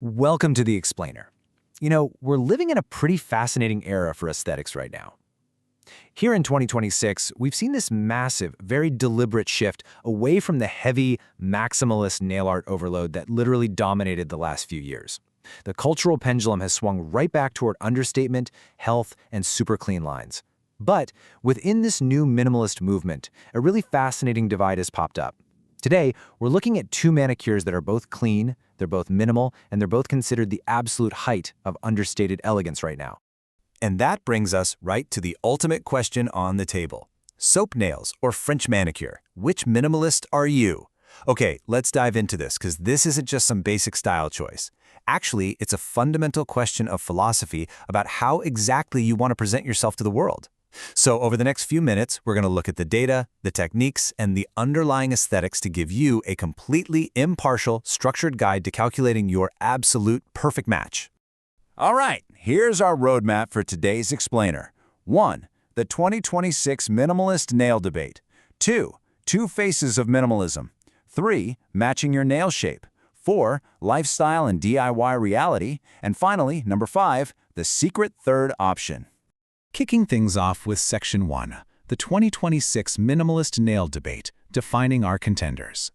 Welcome to The Explainer. We're living in a pretty fascinating era for aesthetics right now. Here in 2026, we've seen this massive, very deliberate shift away from the heavy, maximalist nail art overload that literally dominated the last few years. The cultural pendulum has swung right back toward understatement, health, and super clean lines. But within this new minimalist movement, a really fascinating divide has popped up. Today, we're looking at two manicures that are both clean, they're both minimal, and they're both considered the absolute height of understated elegance right now. And that brings us right to the ultimate question on the table. Soap nails or French manicure? Which minimalist are you? Okay, let's dive into this because this isn't just some basic style choice. Actually, it's a fundamental question of philosophy about how exactly you want to present yourself to the world. So over the next few minutes, we're going to look at the data, the techniques, and the underlying aesthetics to give you a completely impartial, structured guide to calculating your absolute perfect match. All right, here's our roadmap for today's explainer. 1. The 2026 Minimalist Nail Debate. 2. Two Faces of Minimalism. 3. Matching your nail shape. 4. Lifestyle and DIY reality. And finally, number 5, the secret third option. Kicking things off with Section 1, the 2026 Minimalist Nail Debate, defining our contenders.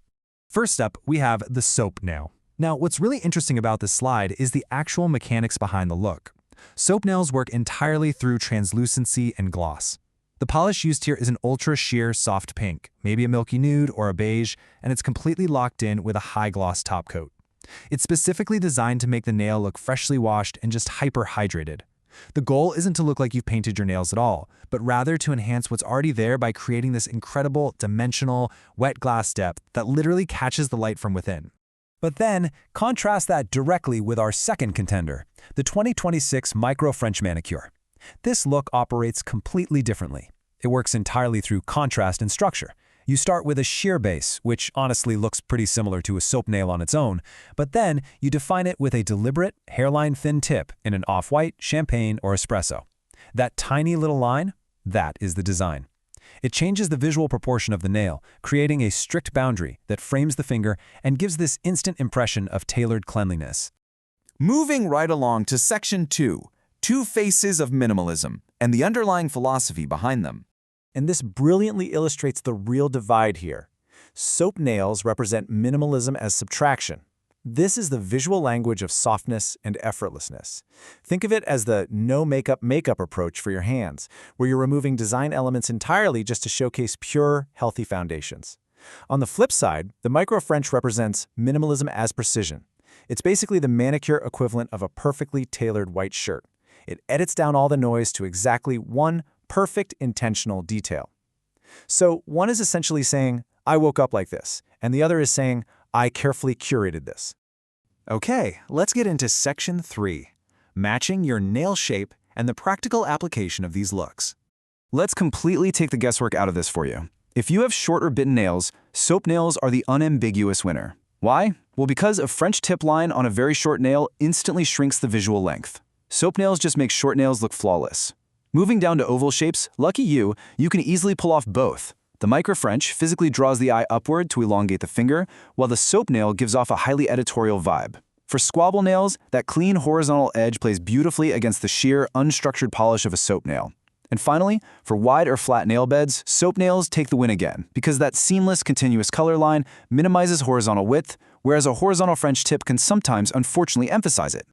First up, we have the soap nail. Now, what's really interesting about this slide is the actual mechanics behind the look. Soap nails work entirely through translucency and gloss. The polish used here is an ultra-sheer soft pink, maybe a milky nude or a beige, and it's completely locked in with a high-gloss top coat. It's specifically designed to make the nail look freshly washed and just hyper-hydrated. The goal isn't to look like you've painted your nails at all, but rather to enhance what's already there by creating this incredible, dimensional, wet glass depth that literally catches the light from within. But then, contrast that directly with our second contender, the 2026 Micro French Manicure. This look operates completely differently. It works entirely through contrast and structure. You start with a sheer base, which honestly looks pretty similar to a soap nail on its own, but then you define it with a deliberate, hairline-thin tip in an off-white, champagne, or espresso. That tiny little line, that is the design. It changes the visual proportion of the nail, creating a strict boundary that frames the finger and gives this instant impression of tailored cleanliness. Moving right along to Section 2, Two Faces of Minimalism, and the underlying philosophy behind them. And this brilliantly illustrates the real divide here. Soap nails represent minimalism as subtraction. This is the visual language of softness and effortlessness. Think of it as the no-makeup approach for your hands, where you're removing design elements entirely just to showcase pure, healthy foundations. On the flip side, the Micro French represents minimalism as precision. It's basically the manicure equivalent of a perfectly tailored white shirt. It edits down all the noise to exactly one perfect intentional detail. So one is essentially saying, I woke up like this, and the other is saying, I carefully curated this. Okay, let's get into Section 3, matching your nail shape and the practical application of these looks. Let's completely take the guesswork out of this for you. If you have short or bitten nails, soap nails are the unambiguous winner. Why? Well, because a French tip line on a very short nail instantly shrinks the visual length. Soap nails just make short nails look flawless. Moving down to oval shapes, lucky you, you can easily pull off both. The Micro French physically draws the eye upward to elongate the finger, while the soap nail gives off a highly editorial vibe. For squabble nails, that clean horizontal edge plays beautifully against the sheer, unstructured polish of a soap nail. And finally, for wide or flat nail beds, soap nails take the win again, because that seamless, continuous color line minimizes horizontal width, whereas a horizontal French tip can sometimes unfortunately emphasize it.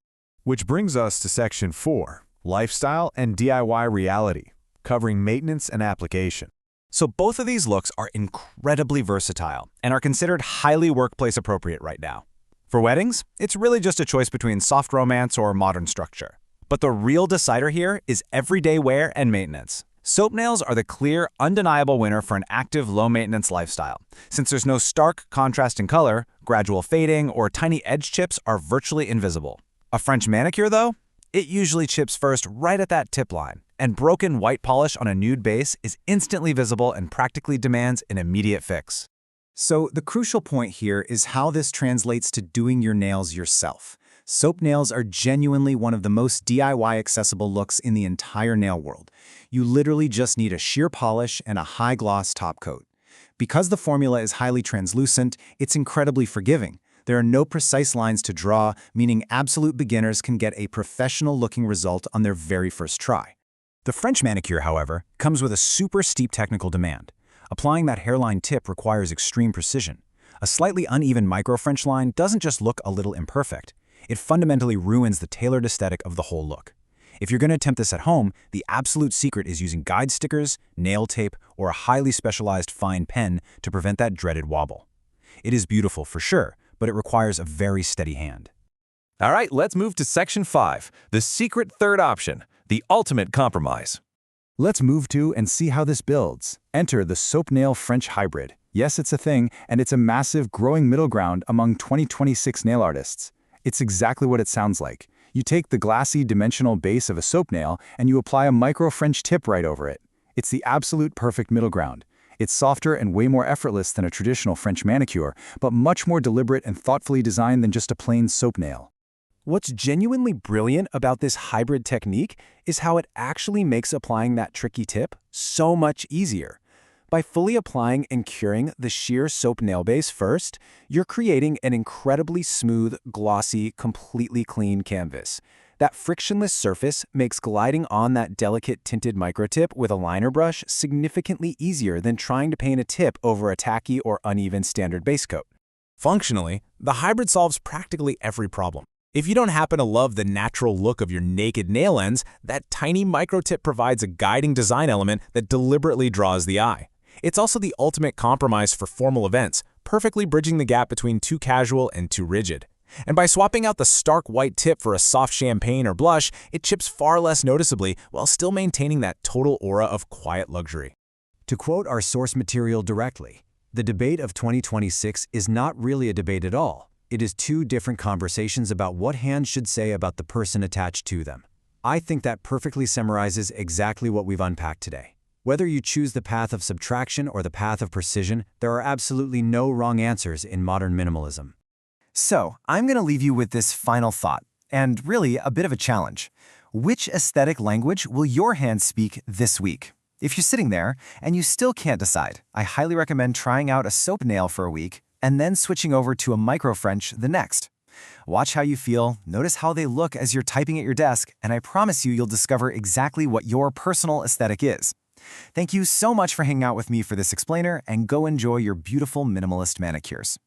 Which brings us to Section 4, Lifestyle and DIY Reality, covering maintenance and application. So both of these looks are incredibly versatile and are considered highly workplace appropriate right now. For weddings, it's really just a choice between soft romance or modern structure. But the real decider here is everyday wear and maintenance. Soap nails are the clear, undeniable winner for an active, low-maintenance lifestyle. Since there's no stark contrast in color, gradual fading, or tiny edge chips are virtually invisible. A French manicure, though? It usually chips first right at that tip line, and broken white polish on a nude base is instantly visible and practically demands an immediate fix. So the crucial point here is how this translates to doing your nails yourself. Soap nails are genuinely one of the most DIY-accessible looks in the entire nail world. You literally just need a sheer polish and a high-gloss top coat. Because the formula is highly translucent, it's incredibly forgiving. There are no precise lines to draw, meaning absolute beginners can get a professional-looking result on their very first try. The French manicure, however, comes with a super steep technical demand. Applying that hairline tip requires extreme precision. A slightly uneven micro-French line doesn't just look a little imperfect. It fundamentally ruins the tailored aesthetic of the whole look. If you're going to attempt this at home, the absolute secret is using guide stickers, nail tape, or a highly specialized fine pen to prevent that dreaded wobble. It is beautiful for sure, but it requires a very steady hand. All right, let's move to Section 5, the secret third option, the ultimate compromise. Let's move to and see how this builds. Enter the soap nail French hybrid. Yes, it's a thing, and it's a massive growing middle ground among 2026 nail artists. It's exactly what it sounds like. You take the glassy, dimensional base of a soap nail and you apply a micro-French tip right over it. It's the absolute perfect middle ground. It's softer and way more effortless than a traditional French manicure, but much more deliberate and thoughtfully designed than just a plain soap nail. What's genuinely brilliant about this hybrid technique is how it actually makes applying that tricky tip so much easier. By fully applying and curing the sheer soap nail base first, you're creating an incredibly smooth, glossy, completely clean canvas. That frictionless surface makes gliding on that delicate tinted microtip with a liner brush significantly easier than trying to paint a tip over a tacky or uneven standard base coat. Functionally, the hybrid solves practically every problem. If you don't happen to love the natural look of your naked nail ends, that tiny microtip provides a guiding design element that deliberately draws the eye. It's also the ultimate compromise for formal events, perfectly bridging the gap between too casual and too rigid. And by swapping out the stark white tip for a soft champagne or blush, it chips far less noticeably while still maintaining that total aura of quiet luxury. To quote our source material directly, the debate of 2026 is not really a debate at all. It is two different conversations about what hands should say about the person attached to them. I think that perfectly summarizes exactly what we've unpacked today. Whether you choose the path of subtraction or the path of precision, there are absolutely no wrong answers in modern minimalism. So, I'm going to leave you with this final thought, and really a bit of a challenge. Which aesthetic language will your hands speak this week? If you're sitting there and you still can't decide, I highly recommend trying out a soap nail for a week and then switching over to a micro-French the next. Watch how you feel, notice how they look as you're typing at your desk, and I promise you'll discover exactly what your personal aesthetic is. Thank you so much for hanging out with me for this explainer, and go enjoy your beautiful minimalist manicures.